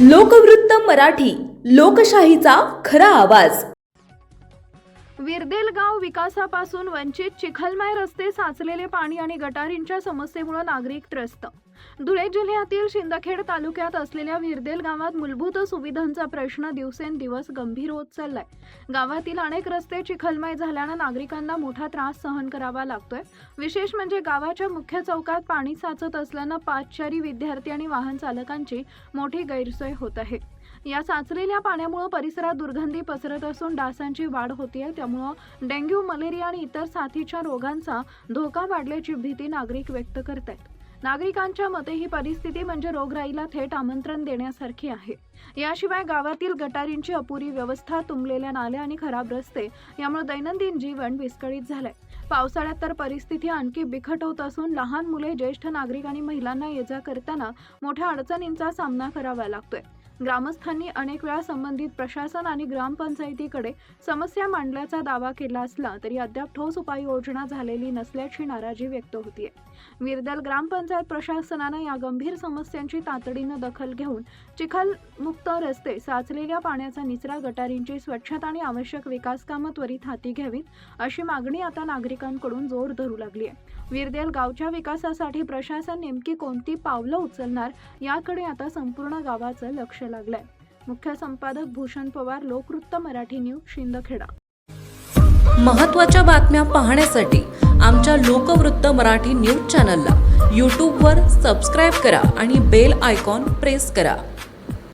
लोकवृत्त मराठी, लोकशाहीचा खरा आवाज। विरदेल गाव विकासापासून वंचित, चिखलमय रस्ते, साचलेले पाणी आणि गटारींच्या समस्येमुळे नागरिक त्रस्त। धुळे जिल्ह्यातील शिंदखेड तालुक्यात असलेल्या विरदेल गावात मूलभूत सुविधांचा प्रश्न दिवसेंदिवस गंभीर होत चाललाय। गावातील अनेक रस्ते चिखलमय झाल्याने नागरिकांना मोठा त्रास सहन करावा लागतोय। विशेष म्हणजे गावाच्या मुख्य चौकात पाणी साचत असल्याने पादचारी, विद्यार्थी आणि वाहन चालकांची मोठी गैरसोय होत आहे। या साचलेल्या पाण्यामुळे परिसरात दुर्गंधी पसरत असून डासांची वाढ होतीये, त्यामुळे डेंग्यू, मलेरिया आणि इतर साथीच्या रोगांचा धोका वाढल्याची भीती नागरिक व्यक्त करतात। नागरिकांच्या मते ही परिस्थिती म्हणजे रोगराईला थेट आमंत्रण देण्यासारखी आहे। याशिवाय गावातील गटारींची अपुरी व्यवस्था, तुंबलेल्या नाल्या आणि खराब रस्ते यामुळे दैनंदिन जीवन विस्कळीत झालंय। पावसाळ्यात तर परिस्थिती आणखी बिकट होत असून लहान मुले, ज्येष्ठ नागरिक आणि महिलांना ये-जा करताना मोठ्या अडचणींचा सामना करावा लागतोय। ग्रामस्थांनी अनेक वेळा संबंधित प्रशासन आणि ग्रामपंचायतीकडे समस्या मांडल्याचा दावा केला असला तरी अद्याप ठोस उपाययोजना झालेली नसल्याची नाराजी व्यक्त होतीये। विरदेल ग्रामपंचायत प्रशासनाने या गंभीर समस्यांची तातडीने दखल घेऊन चिखलमुक्त रस्ते, साचलेल्या पाण्याचा निचरा, गटारींची स्वच्छता आणि आवश्यक विकास कामे त्वरित हाती घ्यावीत, अशी मागणी आता नागरिकांकडून जोर धरू लागली आहे। विरदेल गावच्या विकासासाठी प्रशासन नेमकी कोणती पावलं उचलणार याकडे आता संपूर्ण गावाचं लक्ष लागलंय। मुख्य संपादक भूषण पवार, लोकवृत्त मराठी न्यूज, शिंदखेडा। महत्त्वाच्या बातम्या पाहण्यासाठी आमच्या लोकवृत्त मराठी न्यूज चॅनलला यूट्यूबवर सबस्क्राईब करा आणि बेल आयकॉन प्रेस करा।